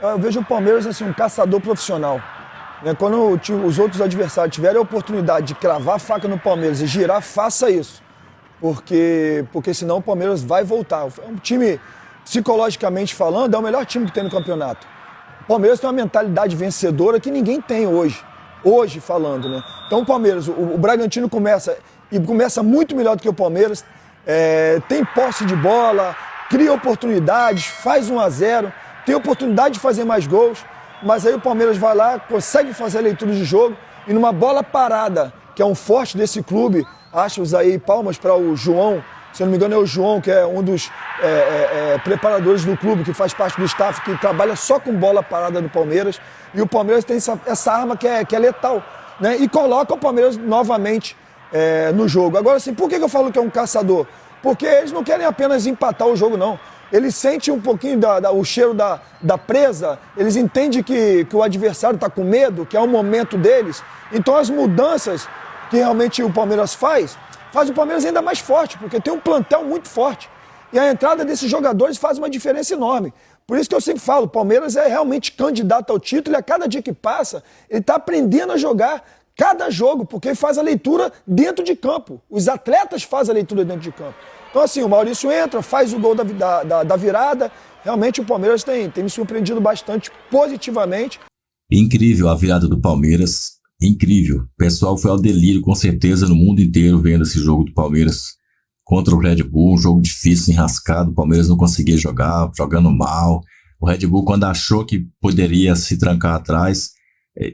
Eu vejo o Palmeiras assim, um caçador profissional. Quando os outros adversários tiverem a oportunidade de cravar a faca no Palmeiras e girar, faça isso. Porque senão o Palmeiras vai voltar. É um time, psicologicamente falando, é o melhor time que tem no campeonato. O Palmeiras tem uma mentalidade vencedora que ninguém tem hoje. Hoje falando, né? Então o Palmeiras, o Bragantino começa muito melhor do que o Palmeiras. Tem posse de bola, cria oportunidades, faz 1-0, tem oportunidade de fazer mais gols. Mas aí o Palmeiras vai lá, consegue fazer a leitura de jogo e numa bola parada, que é um forte desse clube, acho aí palmas para o João, se eu não me engano é o João, que é um dos preparadores do clube, que faz parte do staff, que trabalha só com bola parada do Palmeiras. E o Palmeiras tem essa arma que é letal, né? E coloca o Palmeiras novamente no jogo. Agora, assim, por que eu falo que é um caçador? Porque eles não querem apenas empatar o jogo, não. Eles sentem um pouquinho o cheiro da presa, eles entendem que o adversário está com medo, que é o momento deles. Então as mudanças que realmente o Palmeiras faz o Palmeiras ainda mais forte, porque tem um plantel muito forte. E a entrada desses jogadores faz uma diferença enorme. Por isso que eu sempre falo, o Palmeiras é realmente candidato ao título e a cada dia que passa, ele está aprendendo a jogar cada jogo, porque faz a leitura dentro de campo. Os atletas fazem a leitura dentro de campo. Então, assim, o Maurício entra, faz o gol da virada. Realmente, o Palmeiras tem me surpreendido bastante positivamente. Incrível a virada do Palmeiras. Incrível. O pessoal foi ao delírio, com certeza, no mundo inteiro, vendo esse jogo do Palmeiras contra o Red Bull. Um jogo difícil, enrascado. O Palmeiras não conseguia jogar, jogando mal. O Red Bull, quando achou que poderia se trancar atrás,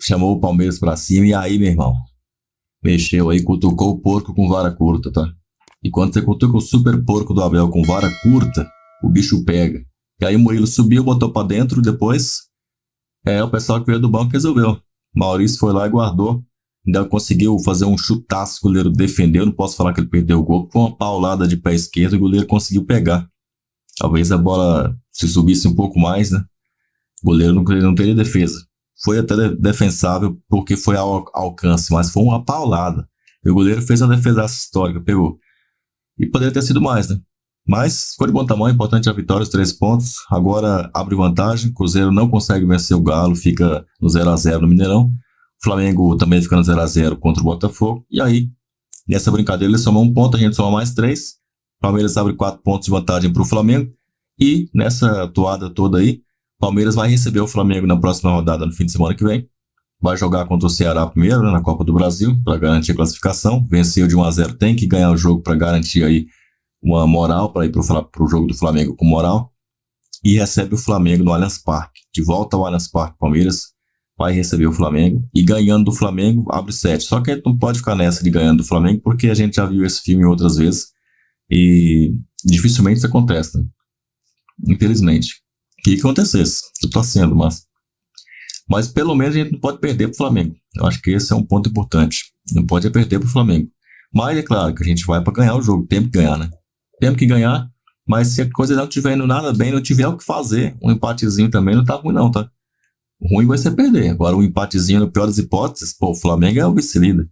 chamou o Palmeiras pra cima. E aí, meu irmão, mexeu aí, cutucou o porco com vara curta, tá? E quando você cutuca o super porco do Abel com vara curta, o bicho pega. E aí o Murilo subiu, botou pra dentro, depois o pessoal que veio do banco resolveu. Maurício foi lá e guardou. Ainda conseguiu fazer um chutaço, o goleiro defendeu. Não posso falar que ele perdeu o gol. Foi uma paulada de pé esquerdo e o goleiro conseguiu pegar. Talvez a bola se subisse um pouco mais, né? O goleiro não teria defesa. Foi até defensável porque foi ao alcance, mas foi uma paulada. E o goleiro fez uma defesa histórica, pegou. E poderia ter sido mais, né? Mas ficou de bom tamanho, importante a vitória, os 3 pontos. Agora abre vantagem, Cruzeiro não consegue vencer o Galo, fica no 0-0 no Mineirão. O Flamengo também fica no 0-0 contra o Botafogo. E aí, nessa brincadeira, ele soma 1 ponto, a gente soma mais 3. O Palmeiras abre 4 pontos de vantagem para o Flamengo. E nessa toada toda aí, o Palmeiras vai receber o Flamengo na próxima rodada, no fim de semana que vem. Vai jogar contra o Ceará primeiro, né, na Copa do Brasil, para garantir a classificação. Venceu de 1-0, tem que ganhar o jogo para garantir aí uma moral, para ir para o jogo do Flamengo com moral. E recebe o Flamengo no Allianz Parque. De volta ao Allianz Parque, Palmeiras vai receber o Flamengo. E ganhando do Flamengo, abre 7. Só que a gente não pode ficar nessa de ganhando do Flamengo, porque a gente já viu esse filme outras vezes. E dificilmente isso acontece, né? Infelizmente. Que acontecesse. Eu tô torcendo, mas pelo menos a gente não pode perder pro Flamengo. Eu acho que esse é um ponto importante. Não pode perder pro Flamengo. Mas é claro que a gente vai para ganhar o jogo. Tem que ganhar, né? Temos que ganhar. Mas se a coisa não estiver indo nada bem, não tiver o que fazer, um empatezinho também não tá ruim não, tá? O ruim vai ser perder. Agora um empatezinho, na pior das hipóteses, pô, o Flamengo é o vice-líder.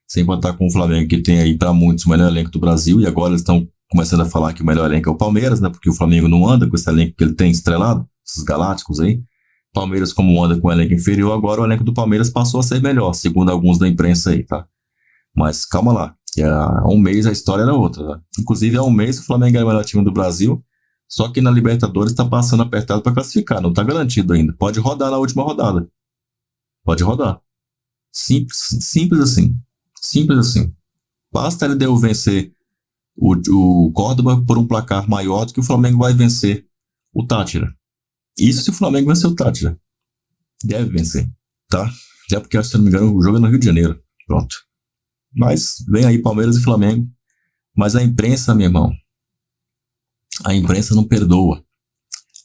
Sem contar com o Flamengo, que tem aí para muitos o melhor elenco do Brasil. E agora eles estão começando a falar que o melhor elenco é o Palmeiras, né? Porque o Flamengo não anda com esse elenco que ele tem estrelado. Esses galácticos aí. Palmeiras, como anda com o elenco inferior, agora o elenco do Palmeiras passou a ser melhor, segundo alguns da imprensa aí, tá? Mas calma lá, que há um mês a história era outra, tá? Inclusive há um mês o Flamengo era o melhor time do Brasil, só que na Libertadores tá passando apertado para classificar, não tá garantido ainda. Pode rodar na última rodada. Pode rodar. Simples assim. Simples assim. Basta ele vencer o Córdoba por um placar maior do que o Flamengo vai vencer o Táchira. Isso se o Flamengo vencer o Táchira. Deve vencer, tá? Já porque, se não me engano, o jogo é no Rio de Janeiro. Pronto. Mas vem aí Palmeiras e Flamengo. Mas a imprensa, meu irmão, a imprensa não perdoa.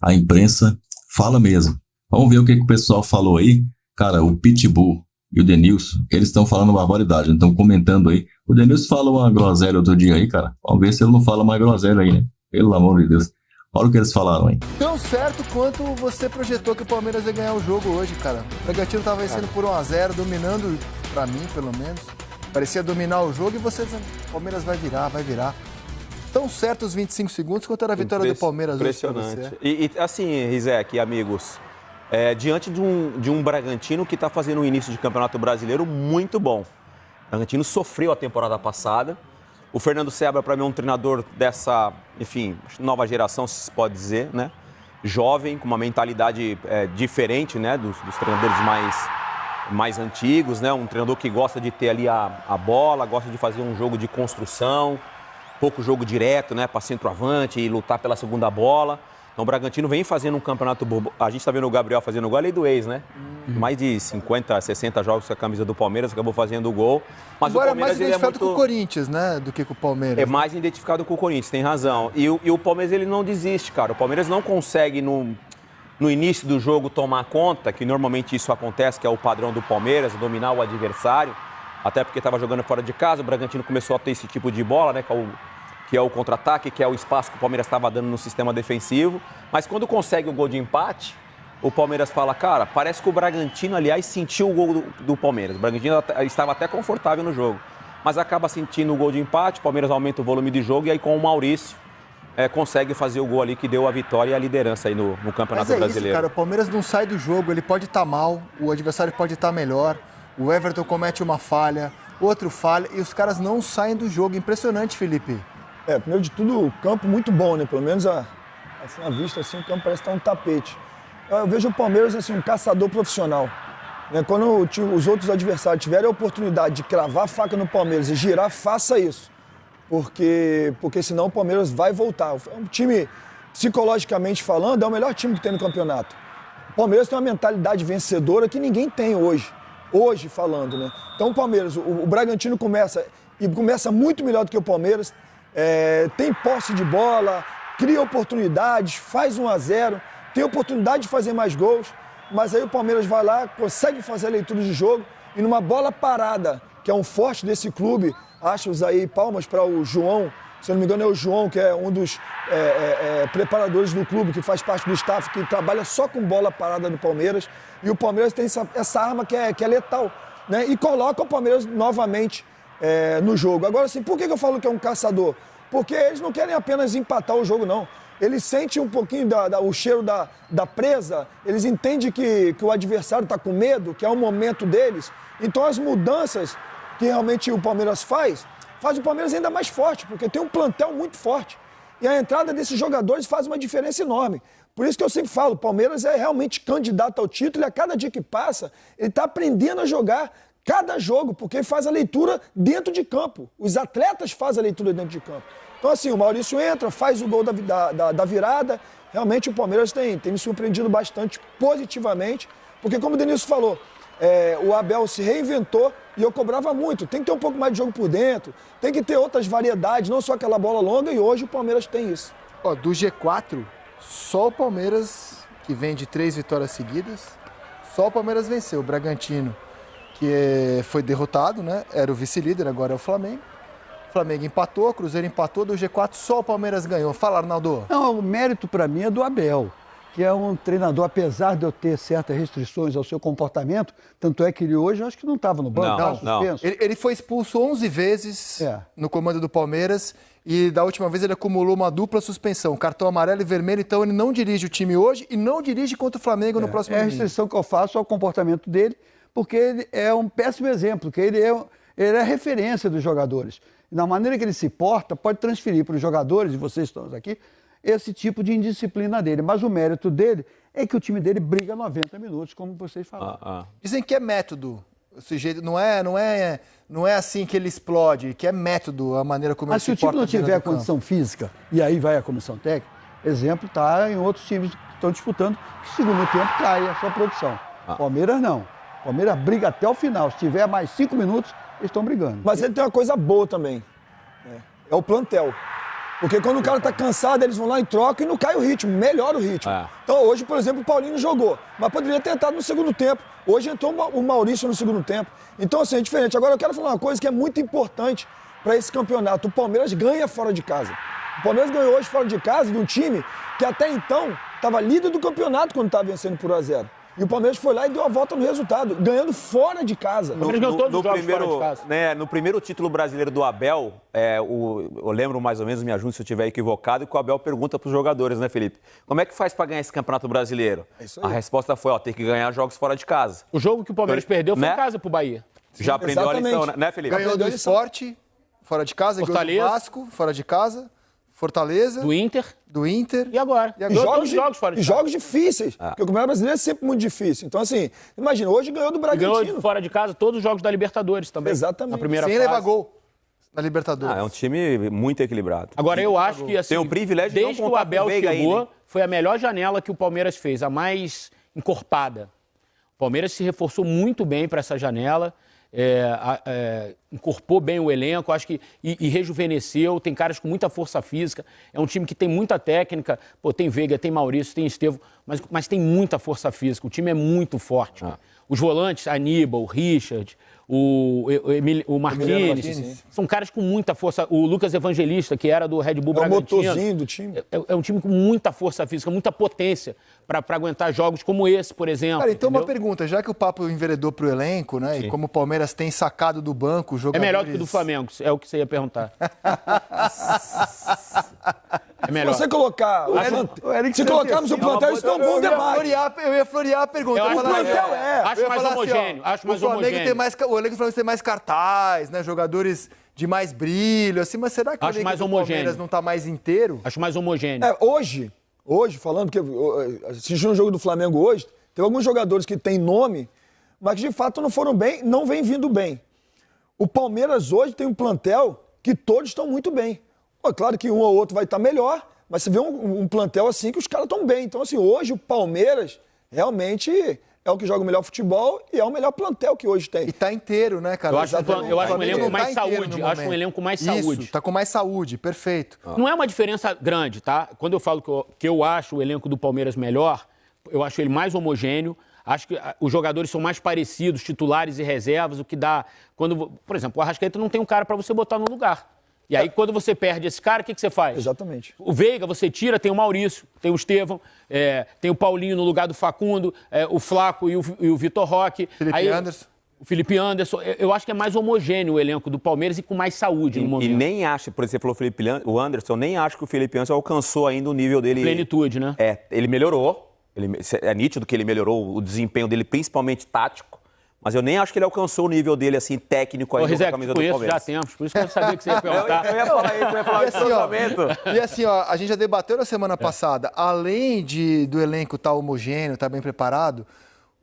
A imprensa fala mesmo. Vamos ver o que o pessoal falou aí. Cara, o Pitbull e o Denilson, eles estão falando barbaridade, estão comentando aí. O Denilson falou uma groselha outro dia aí, cara. Vamos ver se ele não fala mais groselha aí, né? Pelo amor de Deus. Olha o que eles falaram aí. Tão certo quanto você projetou que o Palmeiras ia ganhar o jogo hoje, cara. O Bragantino tava vencendo por 1-0, dominando, pra mim, pelo menos. Parecia dominar o jogo e você dizendo, o Palmeiras vai virar. Tão certo os 25 segundos quanto era a vitória do Palmeiras hoje pra você. E assim, Rizek e amigos, diante de um Bragantino que está fazendo um início de campeonato brasileiro muito bom. O Bragantino sofreu a temporada passada. O Fernando Seabra, para mim, é um treinador dessa, enfim, nova geração, se pode dizer, né? Jovem, com uma mentalidade diferente, né? Dos treinadores mais antigos, né? Um treinador que gosta de ter ali a bola, gosta de fazer um jogo de construção, pouco jogo direto, né? Para centroavante e lutar pela segunda bola. Então o Bragantino vem fazendo um campeonato bom. A gente está vendo o Gabriel fazendo gol, a lei do ex, né? Mais de 50, 60 jogos com a camisa do Palmeiras, acabou fazendo o gol. Mas agora o Palmeiras, é mais identificado com o Corinthians, né? Do que com o Palmeiras. É mais identificado com o Corinthians, tem razão. E o Palmeiras, ele não desiste, cara. O Palmeiras não consegue, no início do jogo, tomar conta, que normalmente isso acontece, que é o padrão do Palmeiras, dominar o adversário. Até porque estava jogando fora de casa, o Bragantino começou a ter esse tipo de bola, né? Que é o contra-ataque, que é o espaço que o Palmeiras estava dando no sistema defensivo. Mas quando consegue o gol de empate, o Palmeiras fala, cara, parece que o Bragantino, aliás, sentiu o gol do Palmeiras. O Bragantino estava até confortável no jogo, mas acaba sentindo o gol de empate, o Palmeiras aumenta o volume de jogo e aí com o Maurício consegue fazer o gol ali que deu a vitória e a liderança aí no Campeonato Brasileiro. Isso, cara, o Palmeiras não sai do jogo, ele pode estar mal, o adversário pode estar melhor, o Everton comete uma falha, outro falha e os caras não saem do jogo. Impressionante, Felipe. Primeiro de tudo, o campo muito bom, né? Pelo menos assim, à vista, assim, o campo parece estar um tapete. Eu vejo o Palmeiras assim, um caçador profissional. Né? Quando os outros adversários tiverem a oportunidade de cravar a faca no Palmeiras e girar, faça isso. Porque senão o Palmeiras vai voltar. É um time, psicologicamente falando, é o melhor time que tem no campeonato. O Palmeiras tem uma mentalidade vencedora que ninguém tem hoje. Hoje falando, né? Então o Palmeiras, o Bragantino começa muito melhor do que o Palmeiras. Tem posse de bola, cria oportunidades, faz 1-0, tem oportunidade de fazer mais gols, mas aí o Palmeiras vai lá, consegue fazer a leitura de jogo e numa bola parada, que é um forte desse clube, acho aí palmas para o João, se eu não me engano é o João, que é um dos preparadores do clube, que faz parte do staff, que trabalha só com bola parada no Palmeiras, e o Palmeiras tem essa arma que é letal, né? E coloca o Palmeiras novamente no jogo. Agora, assim, por que eu falo que é um caçador? Porque eles não querem apenas empatar o jogo, não. Eles sentem um pouquinho o cheiro da presa, eles entendem que o adversário está com medo, que é o momento deles. Então, as mudanças que realmente o Palmeiras faz o Palmeiras ainda mais forte, porque tem um plantel muito forte. E a entrada desses jogadores faz uma diferença enorme. Por isso que eu sempre falo, o Palmeiras é realmente candidato ao título e a cada dia que passa, ele está aprendendo a jogar cada jogo, porque faz a leitura dentro de campo. Os atletas fazem a leitura dentro de campo. Então, assim, o Maurício entra, faz o gol da virada. Realmente, o Palmeiras tem me surpreendido bastante positivamente, porque, como o Denilson falou, o Abel se reinventou e eu cobrava muito. Tem que ter um pouco mais de jogo por dentro, tem que ter outras variedades, não só aquela bola longa, e hoje o Palmeiras tem isso. Do G4, só o Palmeiras, que vem de 3 vitórias seguidas, só o Palmeiras venceu. O Bragantino, que foi derrotado, né? Era o vice-líder, agora é o Flamengo. O Flamengo empatou, o Cruzeiro empatou, do G4 só o Palmeiras ganhou. Fala, Arnaldo. Não, o mérito para mim é do Abel, que é um treinador, apesar de eu ter certas restrições ao seu comportamento, tanto é que ele hoje, eu acho que não estava no banco, estava suspenso. Ele foi expulso 11 vezes no comando do Palmeiras e da última vez ele acumulou uma dupla suspensão, cartão amarelo e vermelho, então ele não dirige o time hoje e não dirige contra o Flamengo no próximo domingo. A restrição que eu faço ao comportamento dele, porque ele é um péssimo exemplo, que ele é a referência dos jogadores. E na maneira que ele se porta, pode transferir para os jogadores, e vocês estão aqui, esse tipo de indisciplina dele. Mas o mérito dele é que o time dele briga 90 minutos, como vocês falaram. Dizem que é método. Esse jeito, não é assim que ele explode, que é método a maneira como ele se porta. Mas se o time não tiver a condição física, e aí vai a comissão técnica, exemplo, está em outros times que estão disputando, que segundo tempo cai a sua produção. Palmeiras não. Palmeiras briga até o final. Se tiver mais 5 minutos, eles estão brigando. Mas ele tem uma coisa boa também. É o plantel. Porque quando o cara tá cansado, eles vão lá e trocam e não cai o ritmo, melhora o ritmo. Então hoje, por exemplo, o Paulinho jogou, mas poderia ter entrado no segundo tempo. Hoje entrou o Maurício no segundo tempo. Então, assim, é diferente. Agora eu quero falar uma coisa que é muito importante para esse campeonato. O Palmeiras ganha fora de casa. O Palmeiras ganhou hoje fora de casa de um time que até então estava líder do campeonato quando estava vencendo por 1-0. E o Palmeiras foi lá e deu a volta no resultado, ganhando fora de casa. Palmeiras ganhou todos os jogos fora de casa. Né, no primeiro título brasileiro do Abel, eu lembro mais ou menos, me ajude se eu estiver equivocado, que o Abel pergunta para os jogadores, né, Felipe? Como é que faz para ganhar esse Campeonato Brasileiro? É isso aí. A resposta foi, tem que ganhar jogos fora de casa. O jogo que o Palmeiras perdeu foi Né? em casa pro Bahia. Já aprendeu exatamente. a lição, né, Felipe? Ganhou do Aprendeu a lição. Sport, fora de casa, ganhou Fortaleza. do Vasco, fora de casa, Fortaleza, Do Inter do Inter. e agora. E agora? Ganhou Jogos, todos os jogos fora de e casa. jogos difíceis. Porque o Campeonato Brasileiro é sempre muito difícil. Então, assim, imagina, hoje ganhou do E Bragantino. ganhou fora de casa todos os jogos da Libertadores também. Exatamente. Na primeira Sem fase. levar gol na Libertadores. É um time muito equilibrado. Agora, eu acho que, assim, Tem o privilégio de não desde que o contar Abel com o Veiga chegou, ainda, hein? foi a melhor janela que o Palmeiras fez, a mais encorpada. O Palmeiras se reforçou muito bem para essa janela, incorporou bem o elenco, acho que e rejuvenesceu, tem caras com muita força física, é um time que tem muita técnica, tem Veiga, tem Maurício, tem Estevão, mas tem muita força física, o time é muito forte. Os volantes, Aníbal, Richard, o Marquinhos, são caras com muita força. O Lucas Evangelista, que era do Red Bull É o Bragantino. motorzinho do time. É um time com muita força física, muita potência para aguentar jogos como esse, por exemplo. Cara, então uma entendeu? pergunta, já que o papo enveredou pro elenco, né? E como o Palmeiras tem sacado do banco os É jogadores... melhor do que o do Flamengo, é o que você ia perguntar. É melhor. Se você colocar. Se colocarmos o plantel, isso não é um bom debate. Eu ia florear a pergunta. Eu Eu ia acho falar que assim, acho eu ia mais falar assim, homogêneo, ó, acho mais o Flamengo homogêneo. tem mais, o elenco do Flamengo tem mais cartaz, né? Jogadores de mais brilho, assim, mas será que o Acho elenco mais do homogêneo. Palmeiras não tá mais inteiro? Acho mais homogêneo. Hoje, falando, que assistindo um jogo do Flamengo hoje, tem alguns jogadores que têm nome, mas que de fato não foram bem, não vem vindo bem. O Palmeiras hoje tem um plantel que todos estão muito bem. Pô, claro que um ou outro vai estar melhor, mas você vê um plantel assim que os caras estão bem. Então, assim, hoje o Palmeiras realmente é o que joga o melhor futebol e é o melhor plantel que hoje tem. E tá inteiro, né, cara? Eu acho um Flamengo elenco não com mais inteiro saúde. no Eu acho um momento. elenco com mais Isso, saúde. tá com mais saúde, perfeito. Não é uma diferença grande, tá? Quando eu falo que eu acho o elenco do Palmeiras melhor, eu acho ele mais homogêneo. Acho que os jogadores são mais parecidos, titulares e reservas, o que dá... Por exemplo, o Arrascaeta não tem um cara para você botar no lugar. E aí, quando você perde esse cara, o que você faz? Exatamente. O Veiga, você tira, tem o Maurício, tem o Estevão, tem o Paulinho no lugar do Facundo, o Flaco e o Vitor Roque. Felipe Anderson. O Felipe Anderson. Eu acho que é mais homogêneo o elenco do Palmeiras e com mais saúde no momento. E nem acho, por exemplo, o Anderson, nem acho que o Felipe Anderson alcançou ainda o nível dele. Plenitude, né? Ele melhorou. É nítido que ele melhorou o desempenho dele, principalmente tático. Mas eu nem acho que ele alcançou o nível dele, assim, técnico ainda com a camisa do conheço Palmeiras. já há tempos, por isso que eu sabia que você ia perguntar. Eu ia falar isso, eu ia falar isso no lançamento. E assim, ó, a gente já debateu na semana passada, além do elenco estar homogêneo, estar bem preparado,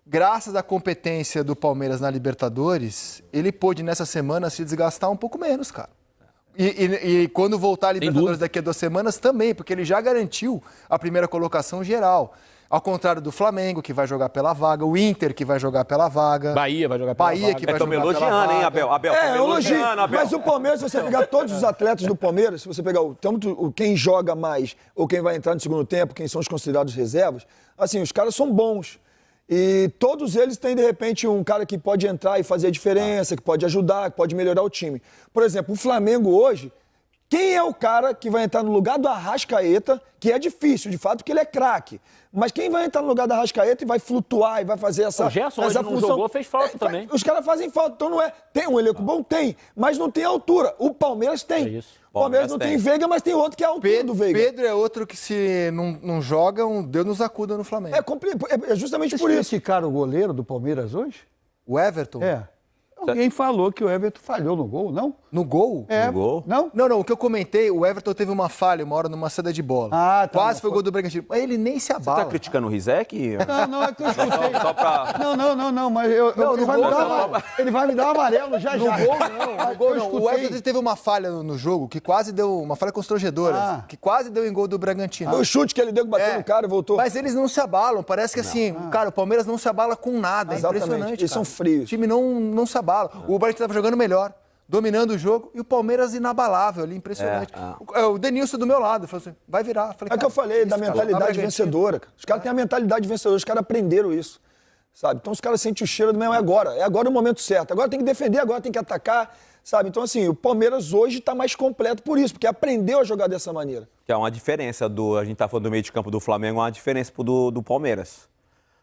graças à competência do Palmeiras na Libertadores, ele pôde nessa semana se desgastar um pouco menos, cara. E quando voltar a Libertadores daqui a 2 semanas também, porque ele já garantiu a primeira colocação geral. Ao contrário do Flamengo, que vai jogar pela vaga, o Inter, que vai jogar pela vaga. Bahia vai jogar pela vaga. Que vai Estamos jogar pela elogiando, vaga. hein, Abel? Abel, estamos elogio. elogiando, Abel. Mas o Palmeiras, se você pegar todos os atletas do Palmeiras, se você pegar tanto quem joga mais ou quem vai entrar no segundo tempo, quem são os considerados reservas, assim, os caras são bons. E todos eles têm, de repente, um cara que pode entrar e fazer a diferença, que pode ajudar, que pode melhorar o time. Por exemplo, o Flamengo hoje, quem é o cara que vai entrar no lugar do Arrascaeta, que é difícil, de fato, porque ele é craque. Mas quem vai entrar no lugar do Arrascaeta e vai flutuar e vai fazer essa... O Gerson hoje não jogou, fez falta também. Os caras fazem falta, então não é... Tem um elenco bom? Tem, mas não tem altura. O Palmeiras tem. É isso. O Palmeiras não tem Veiga, mas tem outro que é a altura do Veiga. Pedro é outro que se não joga, Deus nos acuda no Flamengo. É justamente Vocês por isso. criticaram o goleiro do Palmeiras hoje? O Everton? Alguém falou que o Everton falhou no gol, não? No gol? É. No gol? Não? Não, o que eu comentei, o Everton teve uma falha uma hora numa saída de bola. Ah, tá. Quase foi o gol do Bragantino. Mas ele nem se Você abala. tá criticando o Rizek? Não, é que eu escutei. Só pra... Não, mas ele vai me dar um amarelo já. No gol não, no gol Eu não. O escutei. Everton teve uma falha no jogo que quase deu, uma falha constrangedora, que quase deu em gol do Bragantino. Foi o chute que ele deu que bateu no cara e voltou. Mas eles não se abalam, parece que assim, cara, o Palmeiras não se abala com nada, é Exatamente, impressionante, eles cara. são frios. O time não se abala. O Bragantino estava jogando melhor, dominando o jogo, e o Palmeiras inabalável ali, impressionante. O Denilson do meu lado, falou assim, vai virar. Falei, É o que eu falei, da mentalidade vencedora. Os caras têm a mentalidade vencedora, os caras aprenderam isso. Sabe? Então os caras sentem o cheiro do mesmo, é agora o momento certo. Agora tem que defender, agora tem que atacar, sabe? Então assim, o Palmeiras hoje está mais completo por isso, porque aprendeu a jogar dessa maneira. Que é uma diferença a gente tá falando do meio de campo do Flamengo, é uma diferença do Palmeiras.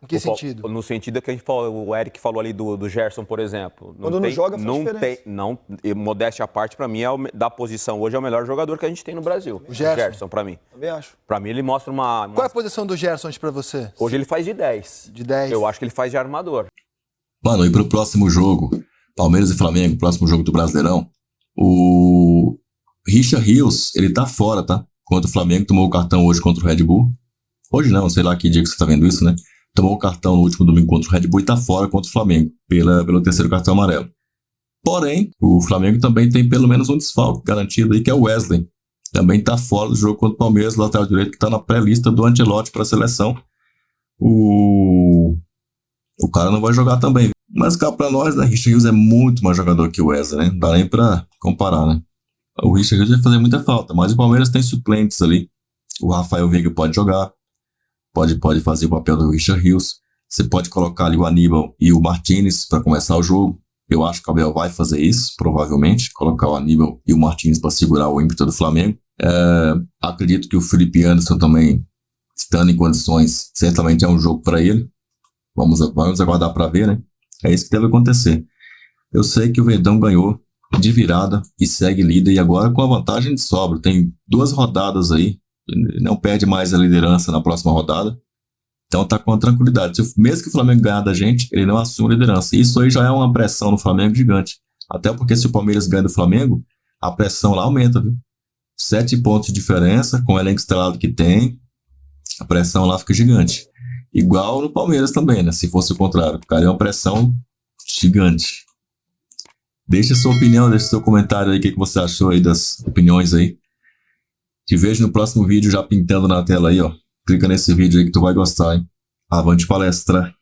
Em que sentido? No sentido que a gente falou, o Eric falou ali do Gerson, por exemplo. Quando não joga, faz diferença. Modéstia à parte, para mim, da posição hoje, é o melhor jogador que a gente tem no Brasil. O Gerson, para mim. Também acho. Para mim, ele mostra uma... Qual é a posição do Gerson hoje pra você? Hoje ele faz de 10. De 10. Eu acho que ele faz de armador. Mano, e pro próximo jogo, Palmeiras e Flamengo, próximo jogo do Brasileirão, o Richard Rios, ele tá fora, tá? Enquanto o Flamengo tomou o cartão hoje contra o Red Bull. Hoje não, sei lá que dia que você tá vendo isso, né? Tomou o cartão no último domingo contra o Red Bull e tá fora contra o Flamengo, pelo terceiro cartão amarelo. Porém, o Flamengo também tem pelo menos um desfalque garantido aí, que é o Wesley. Também tá fora do jogo contra o Palmeiras, lateral direito, que tá na pré-lista do Ancelotti para a seleção. O cara não vai jogar também. Mas cá pra nós, né, Richard Rios é muito mais jogador que o Wesley, né? Não dá nem pra comparar, né? O Richard Rios vai fazer muita falta, mas o Palmeiras tem suplentes ali. O Rafael Veiga pode jogar. Pode fazer o papel do Richard Rios. Você pode colocar ali o Aníbal e o Martínez para começar o jogo. Eu acho que o Abel vai fazer isso, provavelmente. Colocar o Aníbal e o Martínez para segurar o ímpeto do Flamengo. Acredito que o Felipe Anderson também, estando em condições, certamente é um jogo para ele. Vamos aguardar para ver, né? É isso que deve acontecer. Eu sei que o Verdão ganhou de virada e segue líder. E agora com a vantagem de sobra. Tem 2 rodadas aí. Não perde mais a liderança na próxima rodada. Então tá com tranquilidade. Mesmo que o Flamengo ganhar da gente, ele não assume a liderança. Isso aí já é uma pressão no Flamengo gigante. Até porque se o Palmeiras ganha do Flamengo, a pressão lá aumenta, viu? 7 pontos de diferença, com o elenco estrelado que tem, a pressão lá fica gigante. Igual no Palmeiras também, né? Se fosse o contrário, ficaria uma pressão gigante. Deixa sua opinião, deixa seu comentário aí, o que você achou aí das opiniões aí. Te vejo no próximo vídeo já pintando na tela aí, ó. Clica nesse vídeo aí que tu vai gostar, hein? Avante palestra!